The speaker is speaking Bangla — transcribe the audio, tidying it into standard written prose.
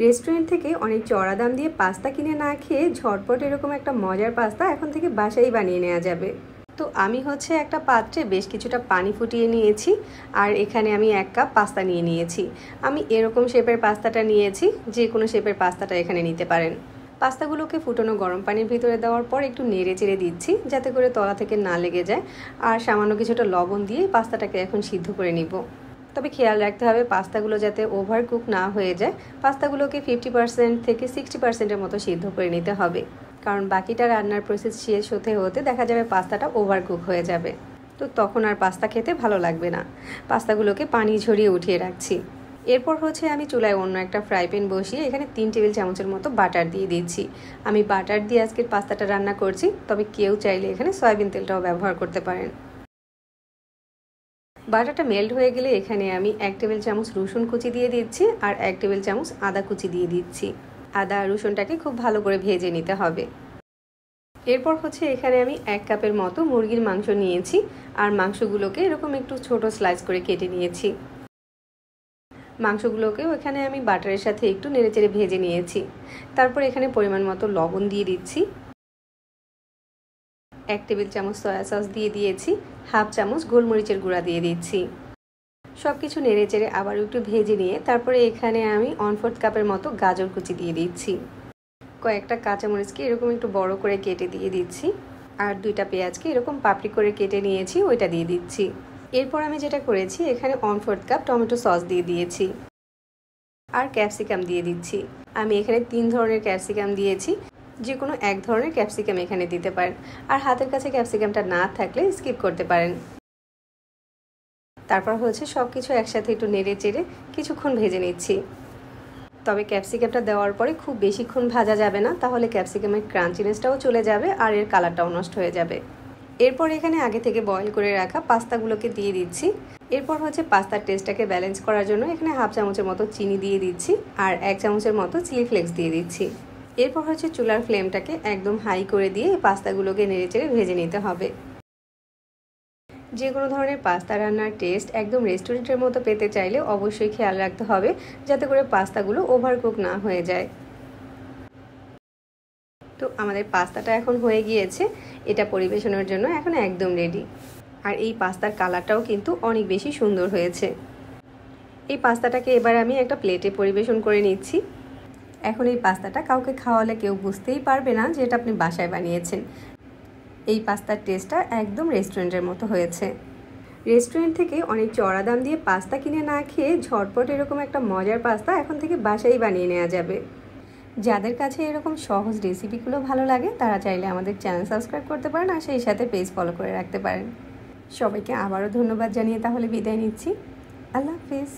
রেস্টুরেন্ট থেকে অনেক চড়া দাম দিয়ে পাস্তা কিনে না খেয়ে ঝটপট এরকম একটা মজার পাস্তা এখন থেকে বাসায় বানিয়ে নেওয়া যাবে। তো আমি একটা পাত্রে বেশ কিছুটা পানি ফুটিয়ে নিয়েছি আর এখানে আমি 1 কাপ পাস্তা নিয়ে নিয়েছি। আমি এরকম শেপের পাস্তাটা নিয়েছি, যে কোনো শেপের পাস্তাটা এখানে নিতে পারেন। পাস্তাগুলোকে ফুটানো গরম পানির ভিতরে দেওয়ার পর একটু নেড়ে চেড়ে দিচ্ছি যাতে করে তলা থেকে না লেগে যায়, আর সামান্য কিছুটা লবণ দিয়ে পাস্তাটাকে এখন সিদ্ধ করে নিব। তবে খেয়াল রাখতে হবে পাস্তাগুলো যাতে ওভার কুক না হয়ে যায়। পাস্তাগুলোকে 50% থেকে 60%-এর মতো সিদ্ধ করে নিতে হবে, কারণ বাকিটা রান্নার প্রসেস শেষ হতে হতে দেখা যাবে পাস্তাটা ওভার কুক হয়ে যাবে, তো তখন আর পাস্তা খেতে ভালো লাগবে না। পাস্তাগুলোকে পানি ঝরিয়ে উঠিয়ে রাখছি। এরপর আমি চুলায় অন্য একটা ফ্রাই প্যান বসিয়ে এখানে 3 টেবিল চামচের মতো বাটার দিয়ে দিচ্ছি। আমি বাটার দিয়ে আজকের পাস্তাটা রান্না করছি, তবে কেউ চাইলে এখানে সয়াবিন তেলটাও ব্যবহার করতে পারেন। বাটারটা মেল্ট হয়ে গেলে এখানে আমি 1 টেবিল চামচ রসুন কুচি দিয়ে দিচ্ছি আর 1 টেবিল চামচ আদা কুচি দিয়ে দিচ্ছি। আদা আর রসুনটাকে খুব ভালো করে ভেজে নিতে হবে। এরপর এখানে আমি 1 কাপের মতো মুরগির মাংস নিয়েছি আর মাংসগুলোকে এরকম একটু ছোট স্লাইস করে কেটে নিয়েছি। মাংসগুলোকেও এখানে আমি বাটারের সাথে একটু নেড়েচেড়ে ভেজে নিয়েছি। তারপর এখানে পরিমাণ মতো লবণ দিয়ে দিচ্ছি, 1 টেবিল চামচ সয়া সস দিয়ে দিয়েছি, হাফ চামচ গোলমরিচের গুঁড়া দিয়ে দিচ্ছি। সব কিছু নেড়েচেড়ে আবার একটু ভেজে নিয়ে তারপরে এখানে আমি 1/4 কাপের মতো গাজর কুচি দিয়ে দিচ্ছি। কয়েকটা কাঁচামরিচকে এরকম একটু বড় করে কেটে দিয়ে দিচ্ছি আর 2টা পেঁয়াজকে এরকম পাপড়ি করে কেটে নিয়েছি, ওইটা দিয়ে দিচ্ছি। এরপর আমি যেটা করেছি এখানে 1/4 কাপ টমেটো সস দিয়ে দিয়েছি আর ক্যাপসিকাম দিয়ে দিচ্ছি। আমি এখানে 3 ধরনের ক্যাপসিকাম দিয়েছি, যে কোনো 1 ধরনের ক্যাপসিকাম এখানে দিতে পারেন, আর হাতের কাছে ক্যাপসিকামটা না থাকলে স্কিপ করতে পারেন। তারপর সব কিছু একসাথে একটু নেড়ে চেড়ে কিছুক্ষণ ভেজে নিচ্ছি। তবে ক্যাপসিকামটা দেওয়ার পরে খুব বেশিক্ষণ ভাজা যাবে না, তাহলে ক্যাপসিকামের ক্রাঞ্চিনেসটাও চলে যাবে আর এর কালারটাও নষ্ট হয়ে যাবে। এরপর এখানে আগে থেকে বয়েল করে রাখা পাস্তাগুলোকে দিয়ে দিচ্ছি। এরপর পাস্তার টেস্টটাকে ব্যালেন্স করার জন্য এখানে হাফ চামচের মতো চিনি দিয়ে দিচ্ছি আর 1 চামচের মতো চিলি ফ্লেক্স দিয়ে দিচ্ছি। এরপর চুলার ফ্লেমটাকে একদম হাই করে দিয়ে পাস্তাগুলোকে নেড়েচেড়ে ভেজে নিতে হবে। যে কোনো ধরনের পাস্তা রান্নার টেস্ট একদম রেস্টুরেন্টের মতো পেতে চাইলে অবশ্যই খেয়াল রাখতে হবে যাতে করে পাস্তাগুলো ওভারকুক না হয়ে যায়। তো আমাদের পাস্তাটা এখন হয়ে গিয়েছে, এটা পরিবেশনের জন্য এখন একদম রেডি। আর এই পাস্তার কালারটাও কিন্তু অনেক বেশি সুন্দর হয়েছে। এই পাস্তাটাকে এবার আমি একটা প্লেটে পরিবেশন করে নিচ্ছি। এখন এই পাস্তাটা কাউকে খাওয়ালে কেউ বুঝতেই পারবে না যে এটা আপনি বাসায় বানিয়েছেন। এই পাস্তার টেস্টটা একদম রেস্টুরেন্টের মতো হয়েছে। রেস্টুরেন্ট থেকে অনেক চড়া দাম দিয়ে পাস্তা কিনে না খেয়ে ঝটপট এরকম একটা মজার পাস্তা এখন থেকে বাসায় বানিয়ে নেওয়া যাবে। যাদের কাছে এরকম সহজ রেসিপিগুলো ভালো লাগে তারা চাইলে আমাদের চ্যানেল সাবস্ক্রাইব করতে পারেন আর সেই সাথে পেজ ফলো করে রাখতে পারেন। সবাইকে আবারও ধন্যবাদ জানিয়ে তাহলে বিদায় নিচ্ছি। আল্লাহ হাফিজ।